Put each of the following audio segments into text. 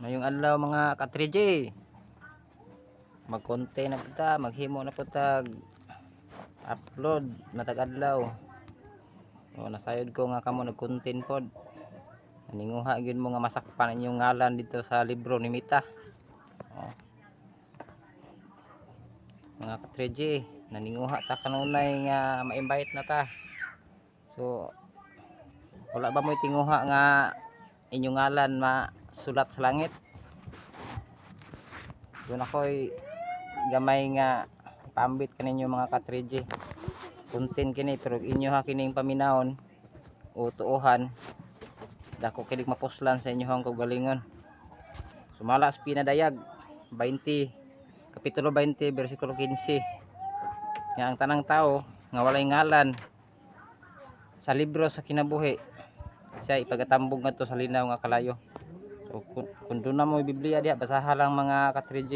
Ngayong adlaw mga ka-3J, mag-content na puta, maghimo na puta, upload matag adlaw. O nasayod ko nga kamo nag-content pod. Naninguha gyud mo nga masakpan inyong ngalan dito sa libro ni Mita. O. Mga ka-3J, naninguha ta kanunay nga ma-invite na ta. So wala ba mo'y tinguha nga inyong ngalan masulat sa langit? Doon ako'y gamay nga pambit kaninyo mga ka-3J. Content kini pero inyo ha kining paminahon o tuohan. Dako kinig mapuslan sa inyo hang kaugalingon. Sumala sa pinadayag 20 kapitulo 20 bersikulo 15. Nga ang tanang tao nga walay ngalan sa libro sa kinabuhi siya ipagatambog ngadto sa linaw nga kalayo. So kung doon na mo Biblia diha basaha lang mga ka-3J.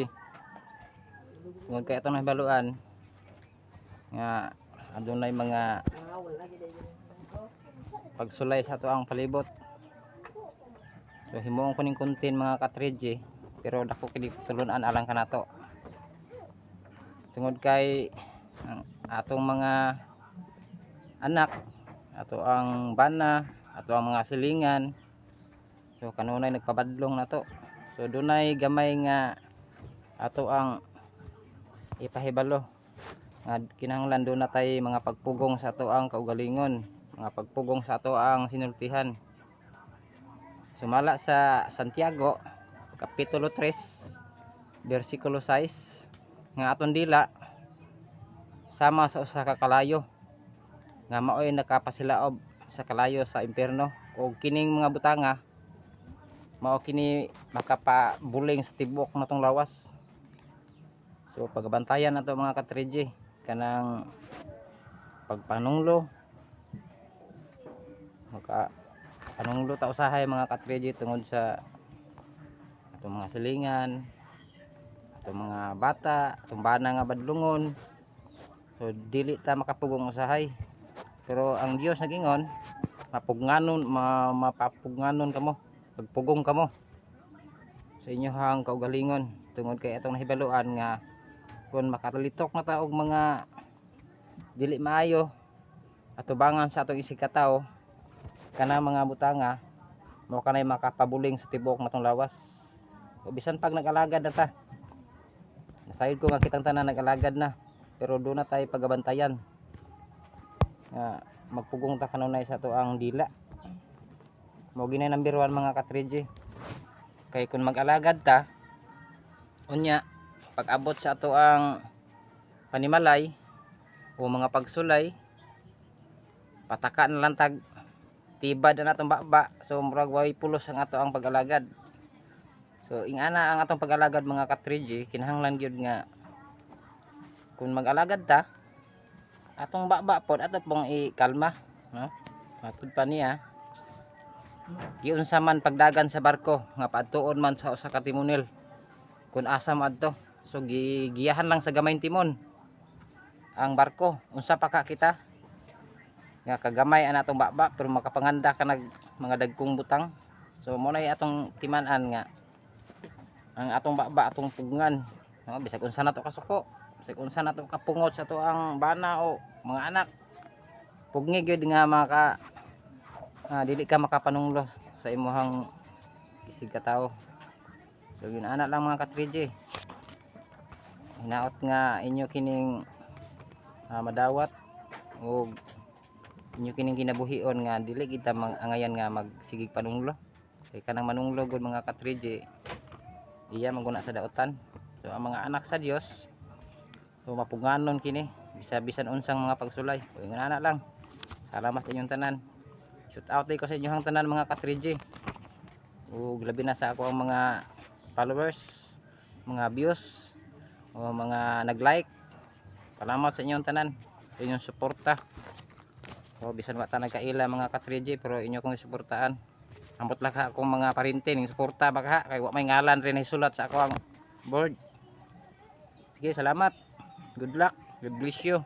Tungod kay atong nahibaluan nga adunay mga pagsulay sa ato ang palibot. So himuon ko ning content mga ka-3J pero dako kini tulunan alang kanato. Tungod kay ang atong mga anak, ato ang bana, ato ang mga silingan. So kanunay nagpabadlong na to. So dunay gamay nga ato ang ipahibalo nga kinahanglan do na tay mga pagpugong sa ato ang kaugalingon, mga pagpugong sa ato ang sinultihan. Sumala sa Santiago kapitulo 3 bersikulo 6 nga aton dila sama sa usa ka kalayo nga maoy nakapasilaob sa kalayo sa impierno o kining mga butanga mao kini makapabuling sa tibok natong lawas. So pagabantayan nato mga ka-3J kanang pagpanunglo maka panunglo ta usahay mga ka-3J tungod sa atong mga silingan, atong mga bata, atong bana nga badlungon. So dili ta makapugong usahay. Pero ang Dios nagingon mapugnanon mapapugnanon kamo, pagpugong kamo sa inyohang kaugalingon. Tungod kay atong nahibaluan nga kung makatalitok na ta og mga dili maayo atubangan sa atong isig katawo kana mga butanga mao kanay makapabuling sa tibok natong lawas. O bisan pag nag-alagad na ta, nasayod ko nga kitang tanan nag-alagad na pero doon na tayo pagabantayan nga magpugong ta kanunay sa ato ang dila. Mao ginay number 1 mga ka-3J. Kay kung mag-alagad ta unya pag abot sa ato ang panimalay o mga pagsulay pataka na lang tag tibad na natong baba. So murag way pulos ang ato ang pag-alagad. So ingana ang atong pag-alagad mga ka-3J kinahanglan gyud nga kung mag-alagad ta atong baba pod ato pong ikalma, no? Matud pa niya giunsa man pagdagan sa barko nga paadtuon man sa usa ka timonel kung asa mo adto. So gigiyahan lang sa gamayng timon ang barko. Unsa pa ka kita nga kagamay ang atong baba pero makapanganda ka nag mga dagkong butang. So mo na atong timan-an nga ang atong baba atong pugngan, no? Bisag unsa nato kasuko, bisag unsa nato kapungot sa ato ang bana o mga anak, pugni gyud nga maka dili ka makapanunglo sa imong isig ka tawo. So ginana lang mga ka-3J. Hinaot nga inyo kining madawat o inyo kining kinabuhion nga dili kita angayan nga magsigig panunglo. Kay kanang manunglo gud mga ka-3J iya maguna sa daotan. So ang mga anak sa Dios so mapugnanon kini bisan unsang mga pagsulay. O ingana lang. Salamat sa inyong tanan. Shout out ko sa inyong tanan mga ka-3J. O labi na sa ako ang mga followers, mga views o mga nag-like. Salamat sa inyong tanan, sa inyong suporta. So bisan wa ta nagkaila mga ka-3J pero inyo kong suportaan. Ambot lang akong mga parinti ning suporta baka kay wa may ngalan rin isulat sa ako ang board. Sige, salamat. Good luck. God bless you.